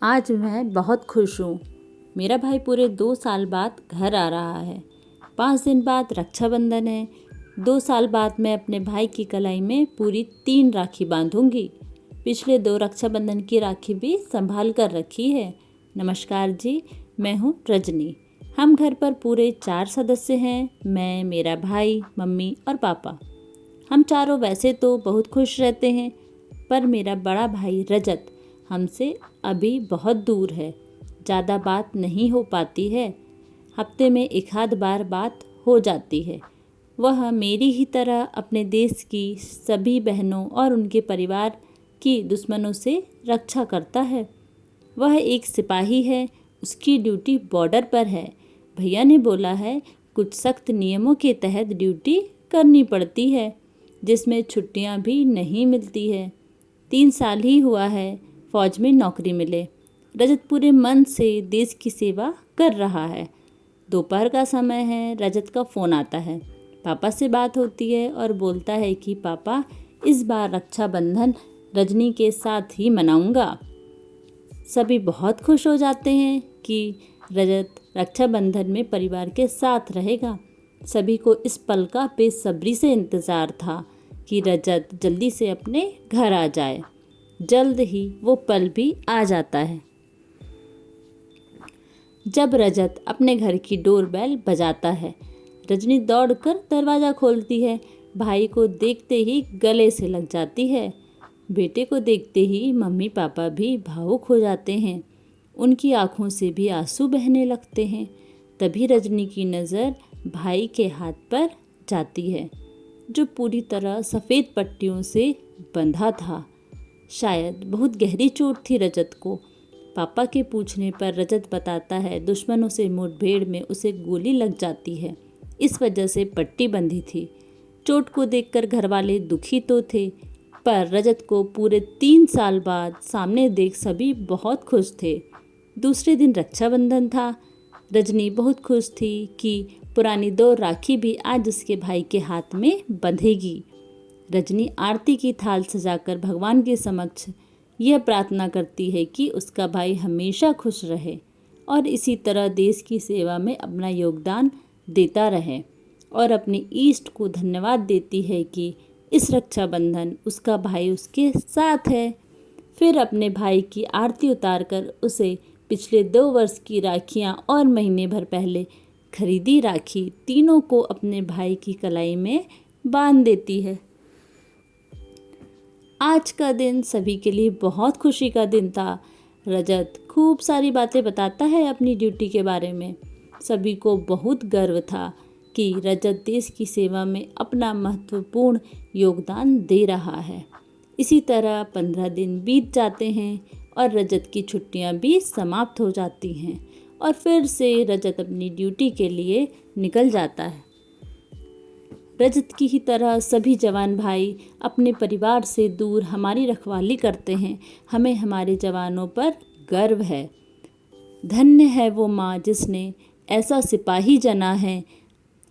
आज मैं बहुत खुश हूँ। मेरा भाई पूरे 2 साल बाद घर आ रहा है। 5 दिन बाद रक्षाबंधन है। 2 साल बाद मैं अपने भाई की कलाई में पूरी 3 राखी बांधूंगी। पिछले 2 रक्षाबंधन की राखी भी संभाल कर रखी है। नमस्कार जी, मैं हूँ रजनी। हम घर पर पूरे 4 सदस्य हैं, मैं, मेरा भाई, मम्मी और पापा। हम चारों वैसे तो बहुत खुश रहते हैं, पर मेरा बड़ा भाई रजत हमसे अभी बहुत दूर है। ज़्यादा बात नहीं हो पाती है। हफ्ते में एक आध बार बात हो जाती है। वह मेरी ही तरह अपने देश की सभी बहनों और उनके परिवार की दुश्मनों से रक्षा करता है। वह एक सिपाही है, उसकी ड्यूटी बॉर्डर पर है। भैया ने बोला है कुछ सख्त नियमों के तहत ड्यूटी करनी पड़ती है, जिसमें छुट्टियां भी नहीं मिलती है। 3 साल ही हुआ है फौज में नौकरी मिले। रजत पूरे मन से देश की सेवा कर रहा है। दोपहर का समय है, रजत का फ़ोन आता है। पापा से बात होती है और बोलता है कि पापा, इस बार रक्षाबंधन रजनी के साथ ही मनाऊंगा। सभी बहुत खुश हो जाते हैं कि रजत रक्षाबंधन में परिवार के साथ रहेगा। सभी को इस पल का बेसब्री से इंतज़ार था कि रजत जल्दी से अपने घर आ जाए। जल्द ही वो पल भी आ जाता है। जब रजत अपने घर की डोरबेल बजाता है, रजनी दौड़कर दरवाज़ा खोलती है। भाई को देखते ही गले से लग जाती है। बेटे को देखते ही मम्मी पापा भी भावुक हो जाते हैं। उनकी आंखों से भी आंसू बहने लगते हैं। तभी रजनी की नज़र भाई के हाथ पर जाती है, जो पूरी तरह सफ़ेद पट्टियों से बंधा था। शायद बहुत गहरी चोट थी रजत को। पापा के पूछने पर रजत बताता है दुश्मनों से मुठभेड़ में उसे गोली लग जाती है, इस वजह से पट्टी बंधी थी। चोट को देखकर घरवाले दुखी तो थे, पर रजत को पूरे 3 साल बाद सामने देख सभी बहुत खुश थे। दूसरे दिन रक्षाबंधन था। रजनी बहुत खुश थी कि पुरानी 2 राखी भी आज उसके भाई के हाथ में बंधेगी। रजनी आरती की थाल सजाकर भगवान के समक्ष यह प्रार्थना करती है कि उसका भाई हमेशा खुश रहे और इसी तरह देश की सेवा में अपना योगदान देता रहे, और अपने ईष्ट को धन्यवाद देती है कि इस रक्षाबंधन उसका भाई उसके साथ है। फिर अपने भाई की आरती उतारकर उसे पिछले 2 वर्ष की राखियाँ और महीने भर पहले खरीदी राखी तीनों को अपने भाई की कलाई में बांध देती है। आज का दिन सभी के लिए बहुत खुशी का दिन था। रजत खूब सारी बातें बताता है अपनी ड्यूटी के बारे में। सभी को बहुत गर्व था कि रजत देश की सेवा में अपना महत्वपूर्ण योगदान दे रहा है। इसी तरह 15 दिन बीत जाते हैं और रजत की छुट्टियां भी समाप्त हो जाती हैं, और फिर से रजत अपनी ड्यूटी के लिए निकल जाता है। रजत की ही तरह सभी जवान भाई अपने परिवार से दूर हमारी रखवाली करते हैं। हमें हमारे जवानों पर गर्व है। धन्य है वो माँ जिसने ऐसा सिपाही जना है,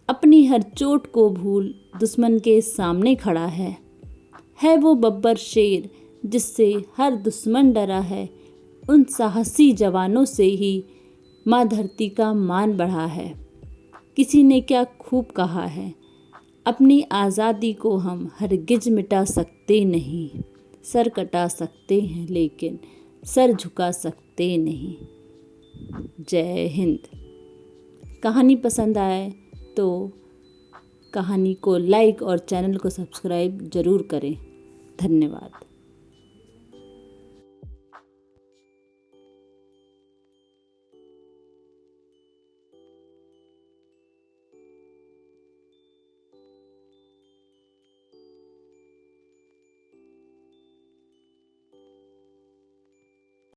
अपनी हर चोट को भूल दुश्मन के सामने खड़ा है वो बब्बर शेर जिससे हर दुश्मन डरा है। उन साहसी जवानों से ही माँ धरती का मान बढ़ा है। किसी ने क्या खूब कहा है, अपनी आज़ादी को हम हरगिज मिटा सकते नहीं। सर कटा सकते हैं लेकिन सर झुका सकते नहीं। जय हिंद। कहानी पसंद आए तो कहानी को लाइक और चैनल को सब्सक्राइब ज़रूर करें। धन्यवाद।